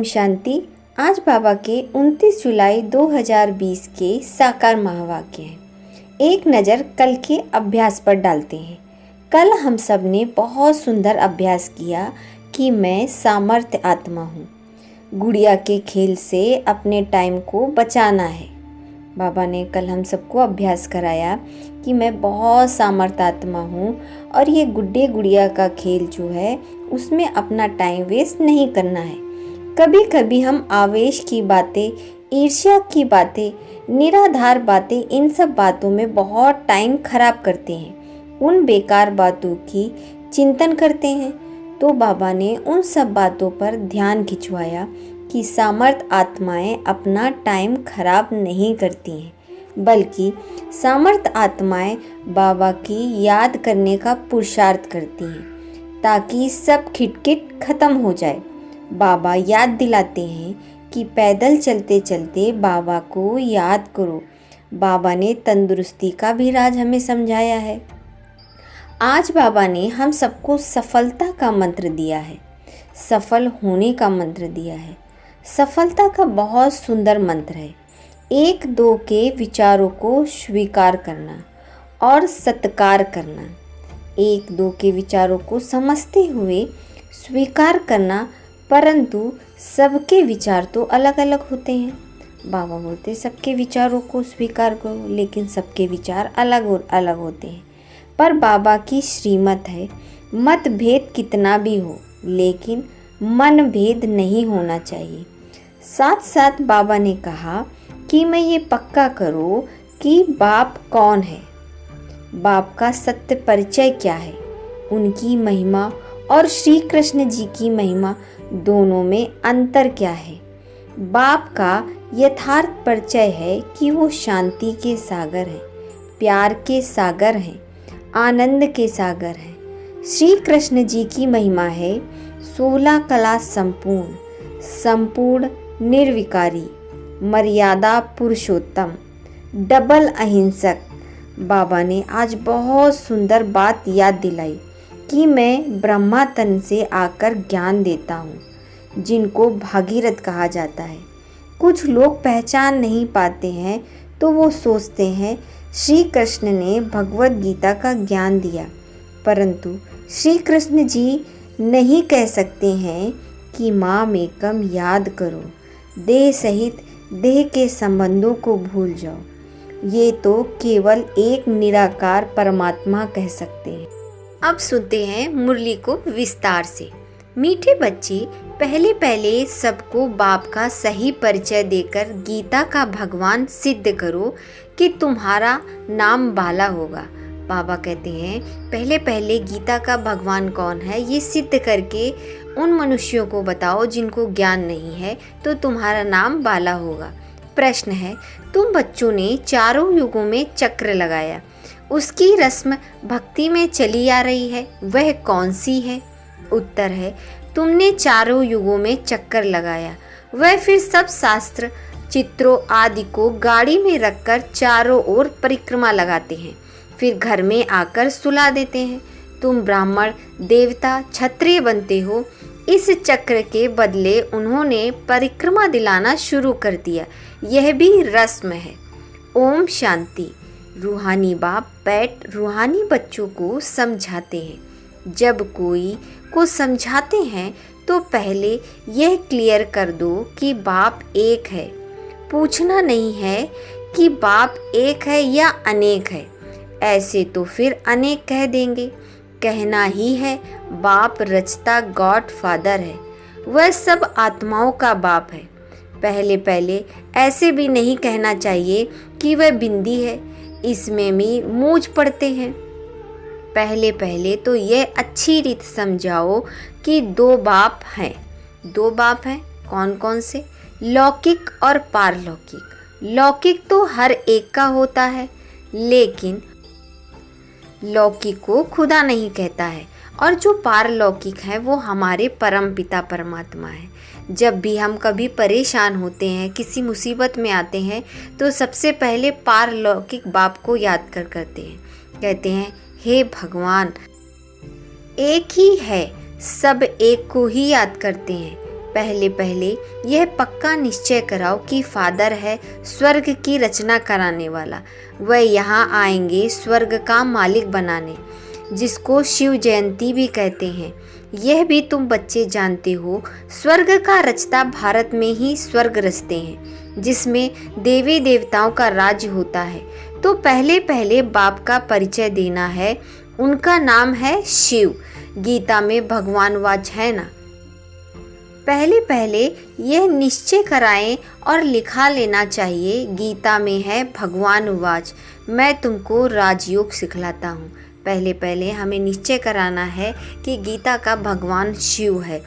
शांति। आज बाबा के 29 जुलाई 2020 के साकार महावाक्य हैं। एक नज़र कल के अभ्यास पर डालते हैं। कल हम सब ने बहुत सुंदर अभ्यास किया कि मैं सामर्थ्य आत्मा हूँ। गुड़िया के खेल से अपने टाइम को बचाना है। बाबा ने कल हम सबको अभ्यास कराया कि मैं बहुत सामर्थ्य आत्मा हूँ और ये गुड्डे गुड़िया का खेल जो है उसमें अपना टाइम वेस्ट नहीं करना है। कभी कभी हम आवेश की बातें, ईर्ष्या की बातें, निराधार बातें, इन सब बातों में बहुत टाइम खराब करते हैं, उन बेकार बातों की चिंतन करते हैं। तो बाबा ने उन सब बातों पर ध्यान खिंचवाया कि सामर्थ्य आत्माएं अपना टाइम खराब नहीं करती हैं, बल्कि सामर्थ्य आत्माएं बाबा की याद करने का पुरुषार्थ करती हैं ताकि सब खिटखिट खत्म हो जाए। बाबा याद दिलाते हैं कि पैदल चलते चलते बाबा को याद करो। बाबा ने तंदुरुस्ती का भी राज हमें समझाया है। आज बाबा ने हम सबको सफलता का मंत्र दिया है, सफल होने का मंत्र दिया है। सफलता का बहुत सुंदर मंत्र है। एक दो के विचारों को स्वीकार करना और सत्कार करना। एक दो के विचारों को समझते हुए स्वीकार करना, परंतु सबके विचार तो अलग अलग होते हैं। बाबा बोलते सबके विचारों को स्वीकार करो, लेकिन सबके विचार अलग और अलग होते हैं। पर बाबा की श्रीमत है, मतभेद कितना भी हो लेकिन मन भेद नहीं होना चाहिए। साथ साथ बाबा ने कहा कि मैं ये पक्का करो कि बाप कौन है, बाप का सत्य परिचय क्या है, उनकी महिमा और श्री कृष्ण जी की महिमा दोनों में अंतर क्या है। बाप का यथार्थ परिचय है कि वो शांति के सागर हैं, प्यार के सागर हैं, आनंद के सागर हैं। श्री कृष्ण जी की महिमा है 16 कला संपूर्ण, संपूर्ण निर्विकारी, मर्यादा पुरुषोत्तम, डबल अहिंसक। बाबा ने आज बहुत सुंदर बात याद दिलाई कि मैं ब्रह्मा तन से आकर ज्ञान देता हूँ, जिनको भागीरथ कहा जाता है। कुछ लोग पहचान नहीं पाते हैं तो वो सोचते हैं श्री कृष्ण ने भगवत गीता का ज्ञान दिया, परंतु श्री कृष्ण जी नहीं कह सकते हैं कि माम एकम याद करो, देह सहित देह के संबंधों को भूल जाओ। ये तो केवल एक निराकार परमात्मा कह सकते हैं। अब सुनते हैं मुरली को विस्तार से। मीठे बच्चे, पहले पहले सबको बाप का सही परिचय देकर गीता का भगवान सिद्ध करो कि तुम्हारा नाम बाला होगा। बाबा कहते हैं पहले पहले गीता का भगवान कौन है ये सिद्ध करके उन मनुष्यों को बताओ जिनको ज्ञान नहीं है, तो तुम्हारा नाम बाला होगा। प्रश्न है, तुम बच्चों ने चारों युगों में चक्र लगाया, उसकी रस्म भक्ति में चली आ रही है, वह कौन सी है? उत्तर है, तुमने चारों युगों में चक्कर लगाया, वह फिर सब शास्त्र चित्रों आदि को गाड़ी में रखकर चारों ओर परिक्रमा लगाते हैं, फिर घर में आकर सुला देते हैं। तुम ब्राह्मण, देवता, क्षत्रिय बनते हो। इस चक्र के बदले उन्होंने परिक्रमा दिलाना शुरू कर दिया, यह भी रस्म है। ओम शांति। रूहानी बाप बैठ रूहानी बच्चों को समझाते हैं। जब कोई को समझाते हैं तो पहले यह क्लियर कर दो कि बाप एक है। पूछना नहीं है कि बाप एक है या अनेक है, ऐसे तो फिर अनेक कह देंगे। कहना ही है बाप रचता गॉड फादर है, वह सब आत्माओं का बाप है। पहले पहले ऐसे भी नहीं कहना चाहिए कि वह बिंदी है, इसमें भी मूंझ पड़ते हैं। पहले पहले तो यह अच्छी रीत समझाओ कि दो बाप हैं। दो बाप हैं, कौन कौन से? लौकिक और पारलौकिक। लौकिक तो हर एक का होता है, लेकिन लौकिक को खुदा नहीं कहता है, और जो पारलौकिक है वो हमारे परम पिता परमात्मा है। जब भी हम कभी परेशान होते हैं, किसी मुसीबत में आते हैं, तो सबसे पहले पारलौकिक बाप को याद करते हैं। कहते हैं, हे भगवान, एक ही है, सब एक को ही याद करते हैं। पहले पहले यह पक्का निश्चय कराओ कि फादर है स्वर्ग की रचना कराने वाला, वह यहाँ आएंगे स्वर्ग का मालिक बनाने, जिसको शिव जयंती भी कहते हैं। यह भी तुम बच्चे जानते हो, स्वर्ग का रचता भारत में ही स्वर्ग रचते हैं, जिसमें देवी देवताओं का राज्य होता है। तो पहले पहले बाप का परिचय देना है, उनका नाम है शिव। गीता में भगवान वाच है ना। पहले पहले यह निश्चय कराएं और लिखा लेना चाहिए, गीता में है भगवान वाच, मैं तुमको राजयोग सिखलाता हूँ। पहले पहले हमें निश्चय कराना है कि गीता का भगवान शिव है।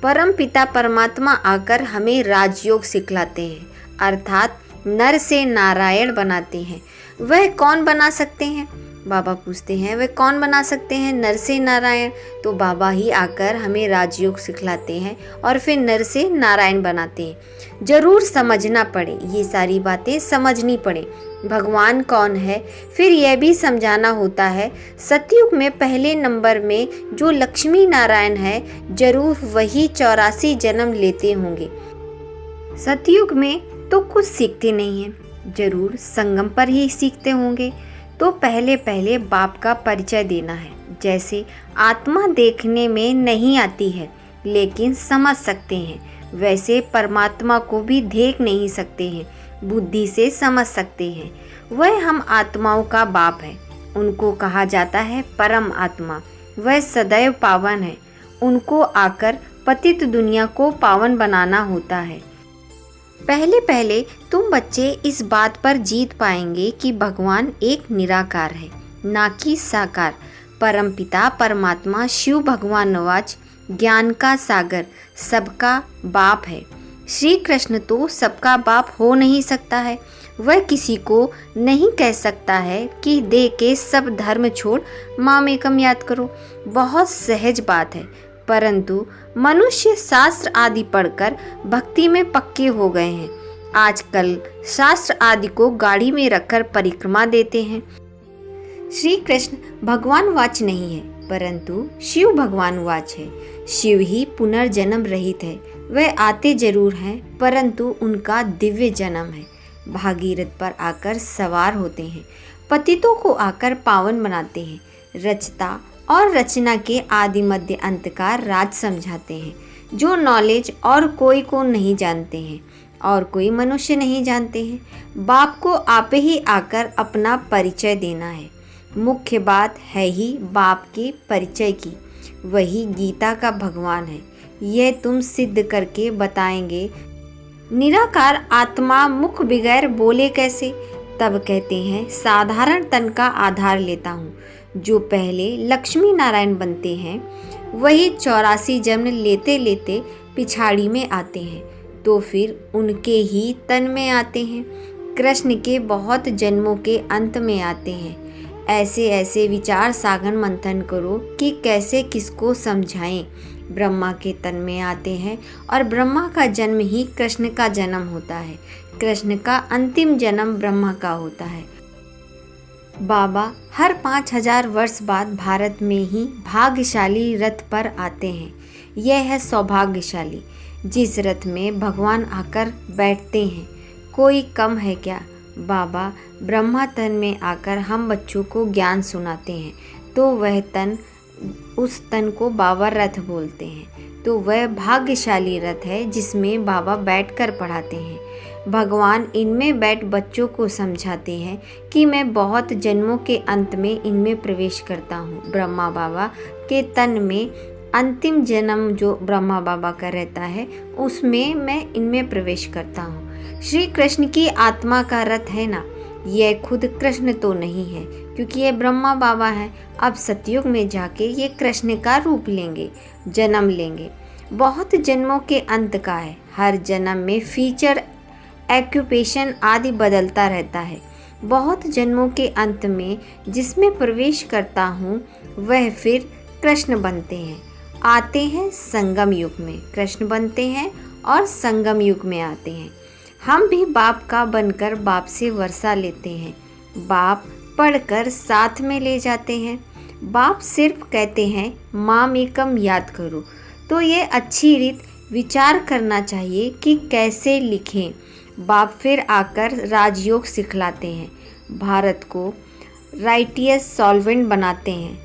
परम पिता परमात्मा आकर हमें राजयोग सिखलाते हैं, अर्थात नर से नारायण बनाते हैं। वह कौन बना सकते हैं? बाबा पूछते हैं, वह कौन बना सकते हैं नर से नारायण? तो बाबा ही आकर हमें राजयोग सिखलाते हैं और फिर नर से नारायण बनाते हैं। जरूर समझना पड़े, ये सारी बातें समझनी पड़े। भगवान कौन है, फिर यह भी समझाना होता है। सतयुग में पहले नंबर में जो लक्ष्मी नारायण है, जरूर वही 84 जन्म लेते होंगे। सतयुग में तो कुछ सीखते नहीं हैं, जरूर संगम पर ही सीखते होंगे। तो पहले पहले बाप का परिचय देना है। जैसे आत्मा देखने में नहीं आती है लेकिन समझ सकते हैं, वैसे परमात्मा को भी देख नहीं सकते हैं, बुद्धि से समझ सकते हैं। वह हम आत्माओं का बाप है, उनको कहा जाता है परम आत्मा। वह सदैव पावन है, उनको आकर पतित दुनिया को पावन बनाना होता है। पहले पहले तुम बच्चे इस बात पर जीत पाएंगे कि भगवान एक निराकार है, ना कि साकार। परमपिता परमात्मा शिव भगवान नवाज ज्ञान का सागर, सबका बाप है। श्री कृष्ण तो सबका बाप हो नहीं सकता है। वह किसी को नहीं कह सकता है कि देह के सब धर्म छोड़ माम एकम याद करो। बहुत सहज बात है, परंतु मनुष्य शास्त्र आदि पढ़कर भक्ति में पक्के हो गए हैं। आजकल शास्त्र आदि को गाड़ी में रखकर परिक्रमा देते हैं। श्री कृष्ण भगवान वाच नहीं है, परंतु शिव भगवान वाच है। शिव ही पुनर्जन्म रहित है। वह आते जरूर हैं, परंतु उनका दिव्य जन्म है। भागीरथ पर आकर सवार होते हैं, पतितों को आकर पावन बनाते हैं, रचता और रचना के आदि मध्य अंत का राज समझाते हैं। जो नॉलेज और कोई को नहीं जानते हैं और कोई मनुष्य नहीं जानते हैं। बाप को आप ही आकर अपना परिचय देना है। मुख्य बात है ही बाप के परिचय की। वही गीता का भगवान है, यह तुम सिद्ध करके बताएंगे। निराकार आत्मा मुख बगैर बोले कैसे? तब कहते हैं, साधारण तन का आधार लेता हूँ। जो पहले लक्ष्मी नारायण बनते हैं, वही 84 जन्म लेते लेते पिछाड़ी में आते हैं, तो फिर उनके ही तन में आते हैं। कृष्ण के बहुत जन्मों के अंत में आते हैं। ऐसे ऐसे विचार सागर मंथन करो कि कैसे किसको समझाएं। ब्रह्मा के तन में आते हैं और ब्रह्मा का जन्म ही कृष्ण का जन्म होता है। कृष्ण का अंतिम जन्म ब्रह्मा का होता है। बाबा हर 5000 वर्ष बाद भारत में ही भाग्यशाली रथ पर आते हैं। यह है सौभाग्यशाली, जिस रथ में भगवान आकर बैठते हैं। कोई कम है क्या? बाबा ब्रह्मा तन में आकर हम बच्चों को ज्ञान सुनाते हैं, तो वह तन, उस तन को बाबा रथ बोलते हैं। तो वह भाग्यशाली रथ है जिसमें बाबा बैठकर पढ़ाते हैं। भगवान इनमें बैठ बच्चों को समझाते हैं कि मैं बहुत जन्मों के अंत में इनमें प्रवेश करता हूँ। ब्रह्मा बाबा के तन में अंतिम जन्म जो ब्रह्मा बाबा का रहता है, उसमें मैं इनमें प्रवेश करता हूँ। श्री कृष्ण की आत्मा का रथ है ना, यह खुद कृष्ण तो नहीं है, क्योंकि ये ब्रह्मा बाबा है। अब सतयुग में जाके ये कृष्ण का रूप लेंगे, जन्म लेंगे। बहुत जन्मों के अंत का है। हर जन्म में फीचर, एक्यूपेशन आदि बदलता रहता है। बहुत जन्मों के अंत में जिसमें प्रवेश करता हूँ, वह फिर कृष्ण बनते हैं। आते हैं संगम युग में, कृष्ण बनते हैं और संगम युग में आते हैं। हम भी बाप का बनकर बाप से वर्षा लेते हैं। बाप पढ़कर साथ में ले जाते हैं। बाप सिर्फ कहते हैं माम एकम याद करो। तो ये अच्छी रीत विचार करना चाहिए कि कैसे लिखें। बाप फिर आकर राजयोग सिखलाते हैं, भारत को राइटियस सॉल्वेंट बनाते हैं।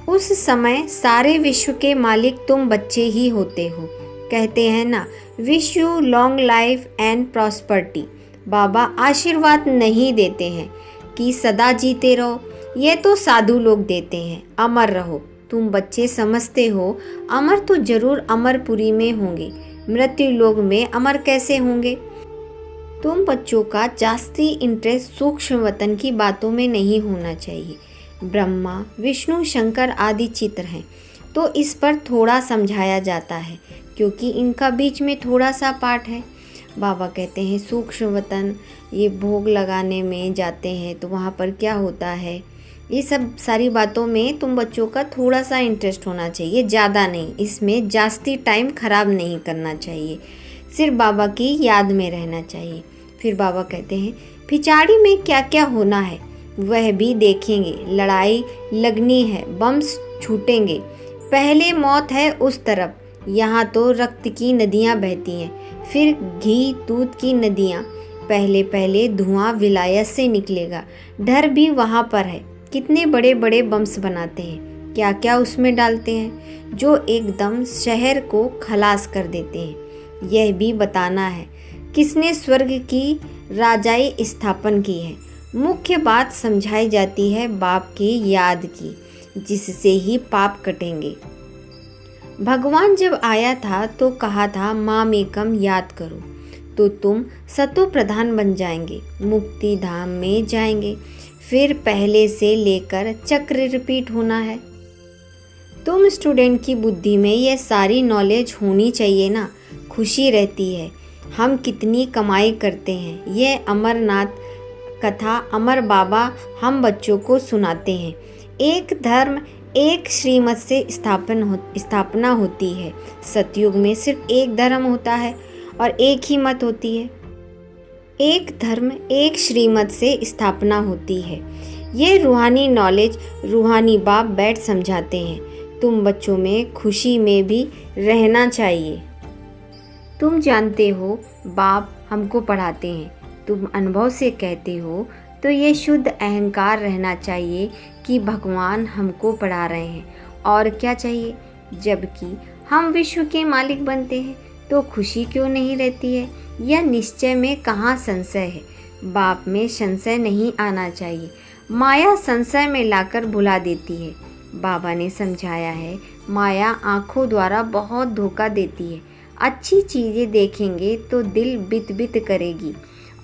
उस समय सारे विश्व के मालिक तुम बच्चे ही होते हो। कहते हैं ना, wish you long life and prosperity. बाबा आशीर्वाद नहीं देते हैं कि सदा जीते रहो, ये तो साधु लोग देते हैं। अमर रहो। तुम बच्चे समझते हो अमर तो जरूर अमरपुरी में होंगे, मृत्यु लोक में अमर कैसे होंगे। तुम बच्चों का जास्ती इंटरेस्ट सूक्ष्म वतन की बातों में नहीं होना चाहिए। ब्रह्मा, विष्णु, शंकर आदि चित्र हैं तो इस पर थोड़ा समझाया जाता है, क्योंकि इनका बीच में थोड़ा सा पाठ है। बाबा कहते हैं सूक्ष्म वतन, ये भोग लगाने में जाते हैं तो वहाँ पर क्या होता है, ये सब सारी बातों में तुम बच्चों का थोड़ा सा इंटरेस्ट होना चाहिए, ज़्यादा नहीं। इसमें जास्ती टाइम ख़राब नहीं करना चाहिए, सिर्फ बाबा की याद में रहना चाहिए। फिर बाबा कहते हैं पिछाड़ी में क्या क्या होना है वह भी देखेंगे। लड़ाई लगनी है, बम्स छूटेंगे, पहले मौत है उस तरफ, यहाँ तो रक्त की नदियाँ बहती हैं, फिर घी दूध की नदियाँ, पहले पहले धुआं विलायत से निकलेगा। डर भी वहाँ पर है। कितने बड़े बड़े बम्स बनाते हैं, क्या क्या उसमें डालते हैं जो एकदम शहर को खलास कर देते हैं। यह भी बताना है किसने स्वर्ग की राजाई स्थापन की है। मुख्य बात समझाई जाती है बाप की याद की, जिससे ही पाप कटेंगे। भगवान जब आया था तो कहा था माम एकम याद करो, तो तुम सतो प्रधान बन जाएंगे, मुक्ति धाम में जाएंगे। फिर पहले से लेकर चक्र रिपीट होना है। तुम स्टूडेंट की बुद्धि में ये सारी नॉलेज होनी चाहिए ना, खुशी रहती है। हम कितनी कमाई करते हैं, ये अमरनाथ कथा अमर बाबा हम बच्चों को सुनाते हैं। एक धर्म एक श्रीमत से स्थापना होती है। सतयुग में सिर्फ एक धर्म होता है और एक ही मत होती है। एक धर्म एक श्रीमत से स्थापना होती है। ये रूहानी नॉलेज रूहानी बाप बैठ समझाते हैं। तुम बच्चों में खुशी में भी रहना चाहिए। तुम जानते हो बाप हमको पढ़ाते हैं, तुम अनुभव से कहते हो, तो ये शुद्ध अहंकार रहना चाहिए कि भगवान हमको पढ़ा रहे हैं। और क्या चाहिए, जबकि हम विश्व के मालिक बनते हैं तो खुशी क्यों नहीं रहती है। यह निश्चय में कहाँ संशय है। बाप में संशय नहीं आना चाहिए, माया संशय में लाकर भुला देती है। बाबा ने समझाया है माया आँखों द्वारा बहुत धोखा देती है। अच्छी चीज़ें देखेंगे तो दिल बित बित करेगी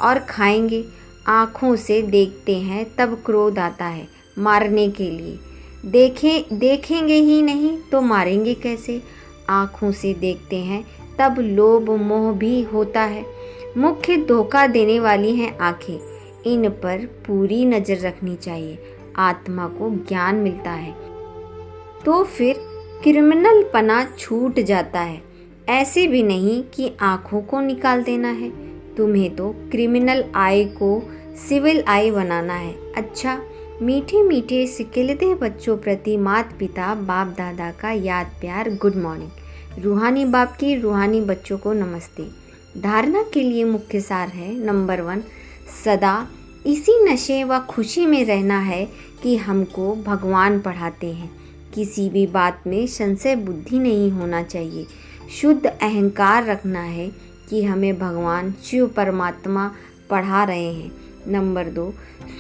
और खाएंगे। आँखों से देखते हैं तब क्रोध आता है मारने के लिए। देखेंगे ही नहीं तो मारेंगे कैसे। आँखों से देखते हैं तब लोभ मोह भी होता है। मुख्य धोखा देने वाली हैं आँखें, इन पर पूरी नज़र रखनी चाहिए। आत्मा को ज्ञान मिलता है तो फिर क्रिमिनल पना छूट जाता है। ऐसे भी नहीं कि आँखों को निकाल देना है, तुम्हें तो क्रिमिनल आई को सिविल आई बनाना है। अच्छा, मीठे मीठे सिकिलते बच्चों प्रति माता पिता बाप दादा का याद प्यार गुड मॉर्निंग। रूहानी बाप की रूहानी बच्चों को नमस्ते। धारणा के लिए मुख्य सार है, नंबर 1, सदा इसी नशे व खुशी में रहना है कि हमको भगवान पढ़ाते हैं। किसी भी बात में संशय बुद्धि नहीं होना चाहिए। शुद्ध अहंकार रखना है कि हमें भगवान शिव परमात्मा पढ़ा रहे हैं। नंबर 2,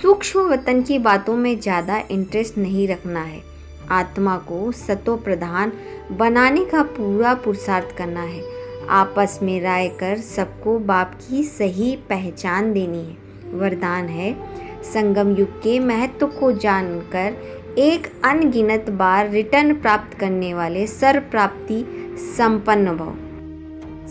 सूक्ष्म वतन की बातों में ज़्यादा इंटरेस्ट नहीं रखना है। आत्मा को सतो प्रधान बनाने का पूरा पुरुषार्थ करना है। आपस में राय कर सबको बाप की सही पहचान देनी है। वरदान है, संगम युग के महत्व को जानकर एक अनगिनत बार रिटर्न प्राप्त करने वाले सर्व प्राप्ति संपन्न भव।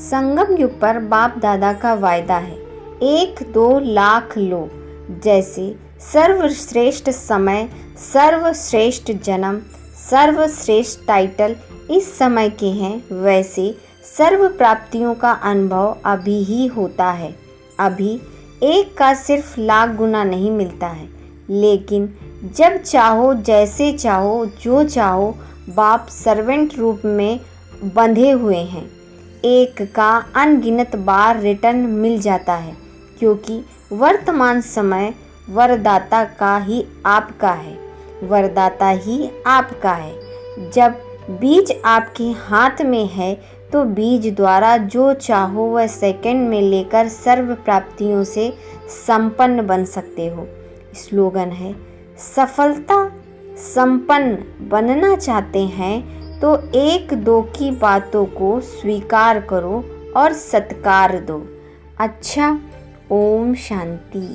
संगम युग पर बाप दादा का वायदा है, 1-2 लाख लोग। जैसे सर्वश्रेष्ठ समय, सर्वश्रेष्ठ जन्म, सर्वश्रेष्ठ टाइटल इस समय के हैं, वैसे सर्व प्राप्तियों का अनुभव अभी ही होता है। अभी एक का सिर्फ लाख गुना नहीं मिलता है, लेकिन जब चाहो, जैसे चाहो, जो चाहो, बाप सर्वेंट रूप में बंधे हुए हैं। एक का अनगिनत बार रिटर्न मिल जाता है, क्योंकि वर्तमान समय वरदाता का ही आपका है, वरदाता ही आपका है। जब बीज आपके हाथ में है तो बीज द्वारा जो चाहो वह सेकंड में लेकर सर्व प्राप्तियों से संपन्न बन सकते हो। स्लोगन है, सफलता संपन्न बनना चाहते हैं तो एक दो की बातों को स्वीकार करो और सत्कार दो। अच्छा, ओम शांति।